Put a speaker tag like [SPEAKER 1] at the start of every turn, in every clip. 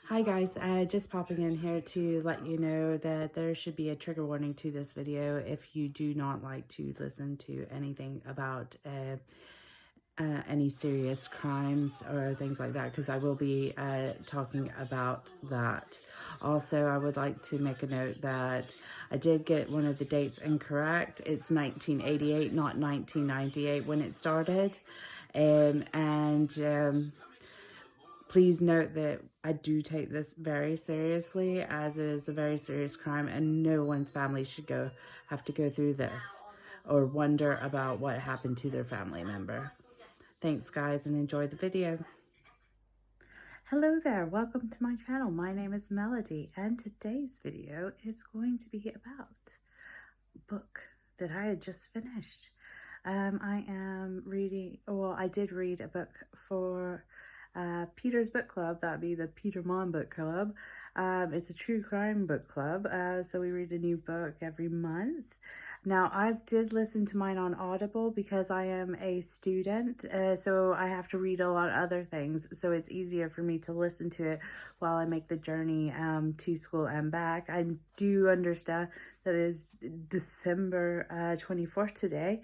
[SPEAKER 1] Hi guys, just popping in here to let you know that there should be a trigger warning to this video if you do not like to listen to anything about any serious crimes or things like that, because I will be talking about that. Also, I would like to make a note that I did get one of the dates incorrect. It's 1988, not 1998 when it started. Please note that I do take this very seriously, as it is a very serious crime, and no one's family should have to go through this or wonder about what happened to their family member. Thanks guys, and enjoy the video. Hello there, welcome to my channel. My name is Melody, and today's video is going to be about a book that I had just finished. I am reading, I did read a book for Peter's Book Club. That'd be the Peter Monn Book Club. It's a true crime book club, so we read a new book every month. Now, I did listen to mine on Audible because I am a student, so I have to read a lot of other things, so it's easier for me to listen to it while I make the journey to school and back. I do understand that it is December 24th today,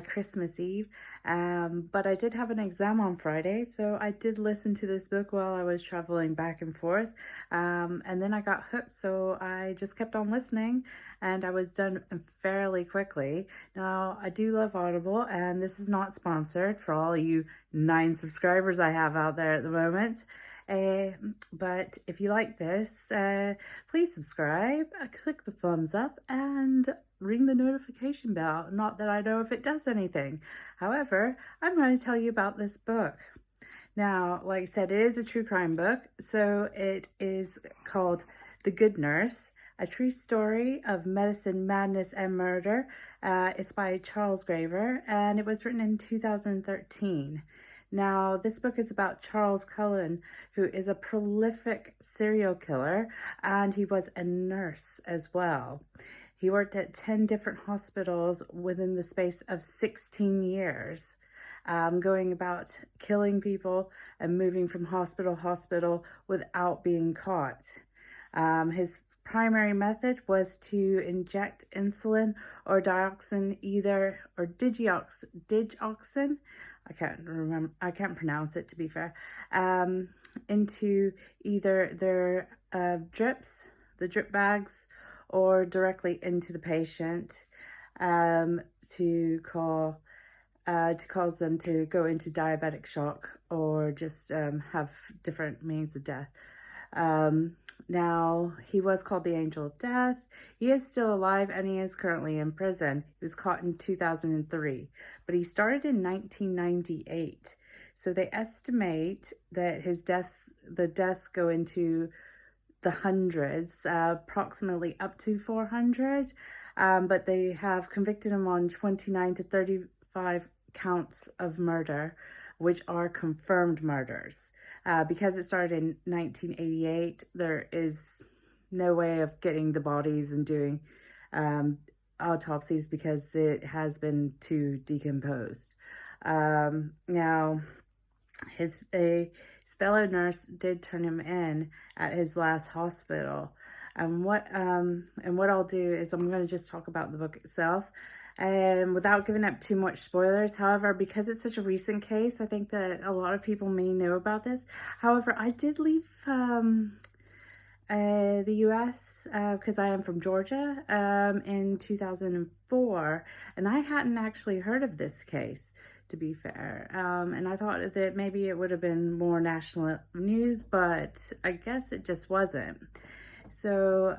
[SPEAKER 1] Christmas Eve, but I did have an exam on Friday, so I did listen to this book while I was traveling back and forth, and then I got hooked, so I just kept on listening, and I was done fairly quickly. Now, I do love Audible, and this is not sponsored for all you 9 subscribers I have out there at the moment. But if you like this, please subscribe, click the thumbs up, and ring the notification bell. Not that I know if it does anything. However, I'm going to tell you about this book. Now, like I said, it is a true crime book, so it is called The Good Nurse, A True Story of Medicine, Madness, and Murder. It's by Charles Graeber, and it was written in 2013. Now, this book is about Charles Cullen, who is a prolific serial killer, and he was a nurse as well. He worked at 10 different hospitals within the space of 16 years, going about killing people and moving from hospital to hospital without being caught. His primary method was to inject insulin or digoxin, digoxin, I can't pronounce it, to be fair, into either their the drip bags, or directly into the patient, to cause them to go into diabetic shock, or just have different means of death. Now, he was called the Angel of Death. He is still alive, and he is currently in prison. He was caught in 2003, but he started in 1998. So they estimate that the deaths go into the hundreds, approximately up to 400. But they have convicted him on 29 to 35 counts of murder, which are confirmed murders. Because it started in 1988, there is no way of getting the bodies and doing autopsies because it has been too decomposed. Now, his fellow nurse did turn him in at his last hospital. And what I'll do is I'm going to just talk about the book itself, without giving up too much spoilers. However, because it's such a recent case, I think that a lot of people may know about this. However, I did leave the US because I am from Georgia in 2004, and I hadn't actually heard of this case, to be fair, and I thought that maybe it would have been more national news, but I guess it just wasn't. So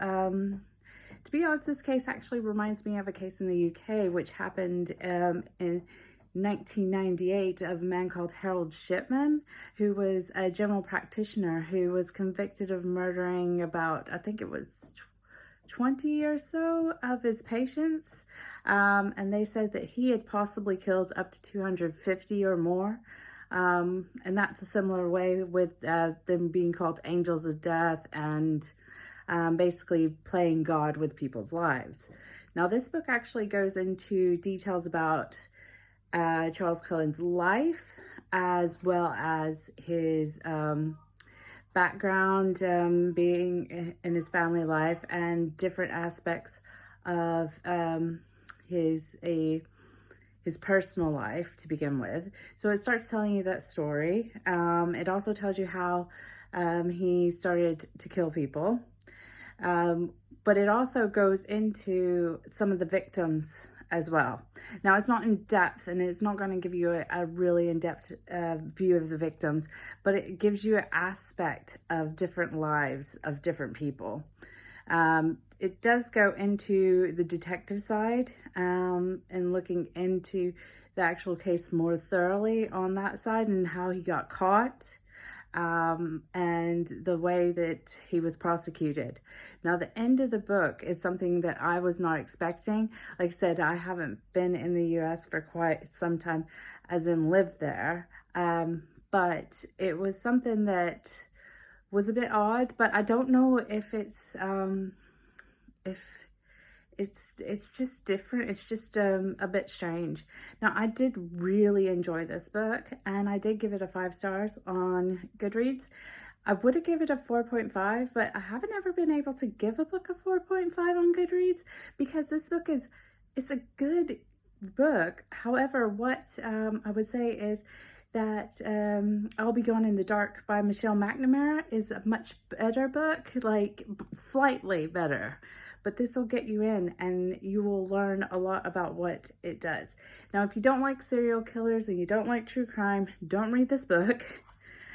[SPEAKER 1] to be honest, this case actually reminds me of a case in the UK which happened in 1998 of a man called Harold Shipman, who was a general practitioner who was convicted of murdering about, I think it was 20 or so of his patients, and they said that he had possibly killed up to 250 or more, and that's a similar way with them being called angels of death, and basically playing God with people's lives. Now, this book actually goes into details about Charles Cullen's life, as well as his background, being in his family life, and different aspects of his personal life to begin with. So it starts telling you that story. It also tells you how he started to kill people. But it also goes into some of the victims as well. Now, it's not in depth, and it's not going to give you a really in-depth view of the victims, but it gives you an aspect of different lives of different people. It does go into the detective side and looking into the actual case more thoroughly on that side and how he got caught. And the way that he was prosecuted. Now, the end of the book is something that I was not expecting. Like I said, I haven't been in the US for quite some time, as in lived there. But it was something that was a bit odd, but I don't know if it's it's just different. It's just a bit strange. Now, I did really enjoy this book, and I did give it a 5 stars on Goodreads. I would have given it a 4.5, but I haven't ever been able to give a book a 4.5 on Goodreads because this book it's a good book. However, what I would say is that I'll Be Gone in the Dark by Michelle McNamara is a much better book, like slightly better. But this will get you in, and you will learn a lot about what it does. Now, if you don't like serial killers and you don't like true crime, don't read this book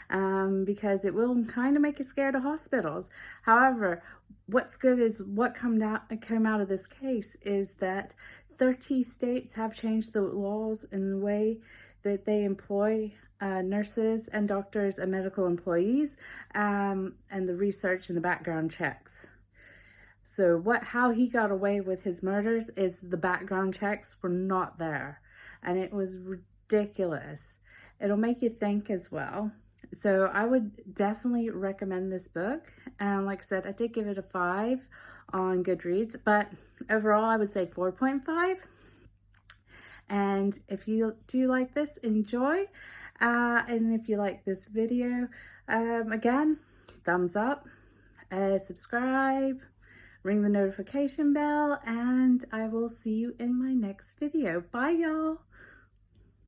[SPEAKER 1] because it will kind of make you scared of hospitals. However, what's good is what came out of this case is that 30 states have changed the laws in the way that they employ nurses and doctors and medical employees, and the research and the background checks. So how he got away with his murders is the background checks were not there, and it was ridiculous. It'll make you think as well. So I would definitely recommend this book. And like I said, I did give it a 5 on Goodreads, but overall I would say 4.5. And if you do like this, enjoy. And if you like this video, again, thumbs up, subscribe, ring the notification bell, and I will see you in my next video. Bye, y'all.